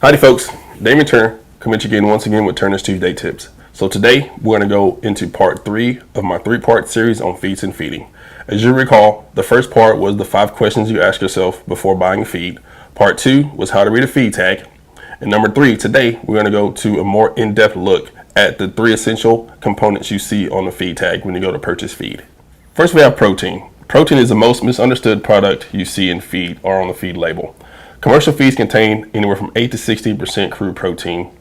Howdy folks, Damien Turner coming to you again once again with Turner's Tuesday Tips. So today we're going to go into part 3 of my 3-part series on feeds and feeding. As you recall, the first part was the 5 questions you ask yourself before buying a feed. Part 2 was how to read a feed tag. And number 3, today we're going to go to a more in-depth look at the 3 essential components you see on the feed tag when you go to purchase feed. First we have protein. Protein is the most misunderstood product you see in feed or on the feed label. Commercial feeds contain anywhere from 8 to 16% crude protein.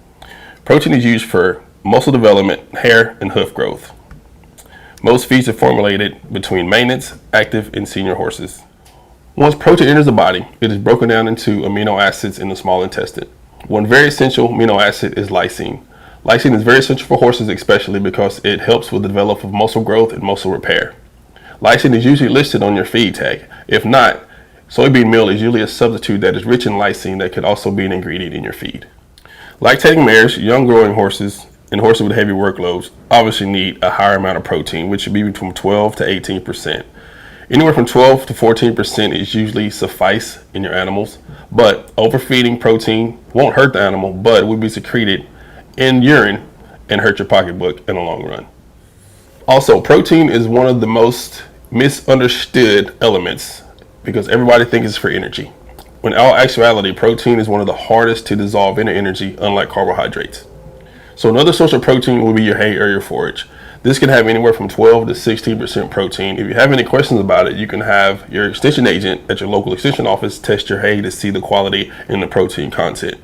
Protein is used for muscle development, hair, and hoof growth. Most feeds are formulated between maintenance, active, and senior horses. Once protein enters the body, it is broken down into amino acids in the small intestine. One very essential amino acid is lysine. Lysine is very essential for horses especially because it helps with the development of muscle growth and muscle repair. Lysine is usually listed on your feed tag. If not, soybean meal is usually a substitute that is rich in lysine that could also be an ingredient in your feed. Lactating mares, young growing horses, and horses with heavy workloads obviously need a higher amount of protein, which should be between 12 to 18%. Anywhere from 12 to 14% is usually suffice in your animals, but overfeeding protein won't hurt the animal, but it will be secreted in urine and hurt your pocketbook in the long run. Also, protein is one of the most misunderstood elements because everybody thinks it's for energy. When in all actuality, protein is one of the hardest to dissolve into energy, unlike carbohydrates. So another source of protein will be your hay or your forage. This can have anywhere from 12 to 16% protein. If you have any questions about it, you can have your extension agent at your local extension office test your hay to see the quality and the protein content.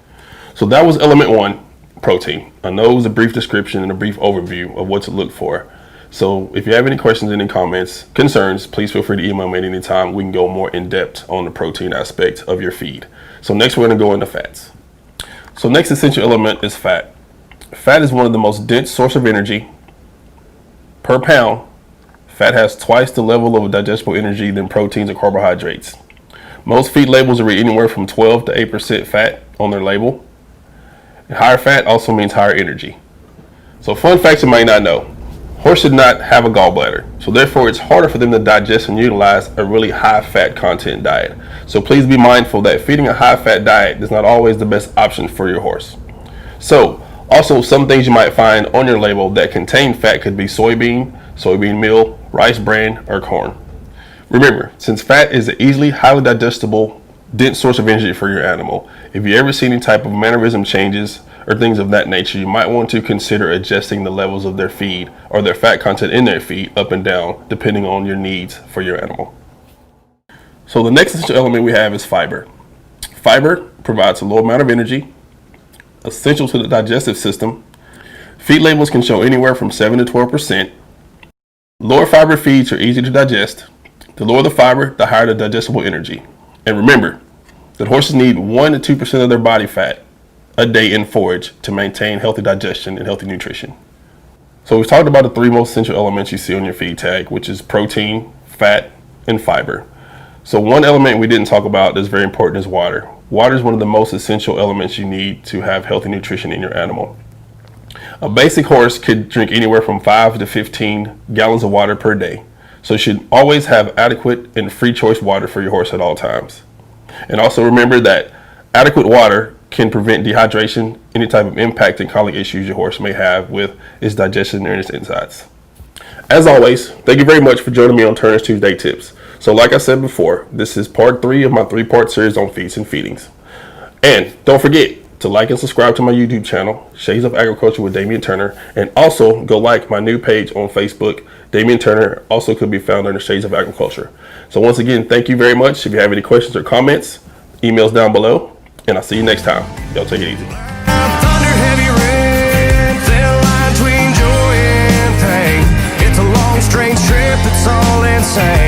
So that was element 1, protein. I know it was a brief description and a brief overview of what to look for. So if you have any questions, any comments, concerns, please feel free to email me at any time. We can go more in depth on the protein aspect of your feed. So next we're going to go into fats. So next essential element is fat. Fat is one of the most dense source of energy. Per pound, fat has twice the level of digestible energy than proteins and carbohydrates. Most feed labels read anywhere from 12 to 8% fat on their label. And higher fat also means higher energy. So fun facts you might not know. Horses should not have a gallbladder, so therefore it's harder for them to digest and utilize a really high fat content diet. So please be mindful that feeding a high fat diet is not always the best option for your horse. So also some things you might find on your label that contain fat could be soybean meal, rice bran, or corn. Remember, since fat is an easily highly digestible, dense source of energy for your animal, if you ever see any type of mannerism changes or things of that nature, you might want to consider adjusting the levels of their feed or their fat content in their feed up and down depending on your needs for your animal. So the next essential element we have is fiber. Fiber provides a low amount of energy, essential to the digestive system. Feed labels can show anywhere from 7 to 12%. Lower fiber feeds are easy to digest. The lower the fiber, the higher the digestible energy. And remember that horses need 1 to 2% of their body fat a day in forage to maintain healthy digestion and healthy nutrition. So we've talked about the 3 most essential elements you see on your feed tag, which is protein, fat, and fiber. So one element we didn't talk about that's very important is water. Water is one of the most essential elements you need to have healthy nutrition in your animal. A basic horse could drink anywhere from 5 to 15 gallons of water per day. So you should always have adequate and free choice water for your horse at all times. And also remember that adequate water can prevent dehydration, any type of impact and colic issues your horse may have with its digestion and its insides. As always, thank you very much for joining me on Turner's Tuesday Tips. So like I said before, this is part 3 of my 3-part series on feeds and feedings. And don't forget to like and subscribe to my YouTube channel, Shades of Agriculture with Damien Turner, and also go like my new page on Facebook. Damien Turner also could be found under Shades of Agriculture. So once again, thank you very much. If you have any questions or comments, emails down below. And I'll see you next time. Y'all take it easy. Thunder, heavy rain, thin line between joy and pain. It's a long, strange trip that's all insane.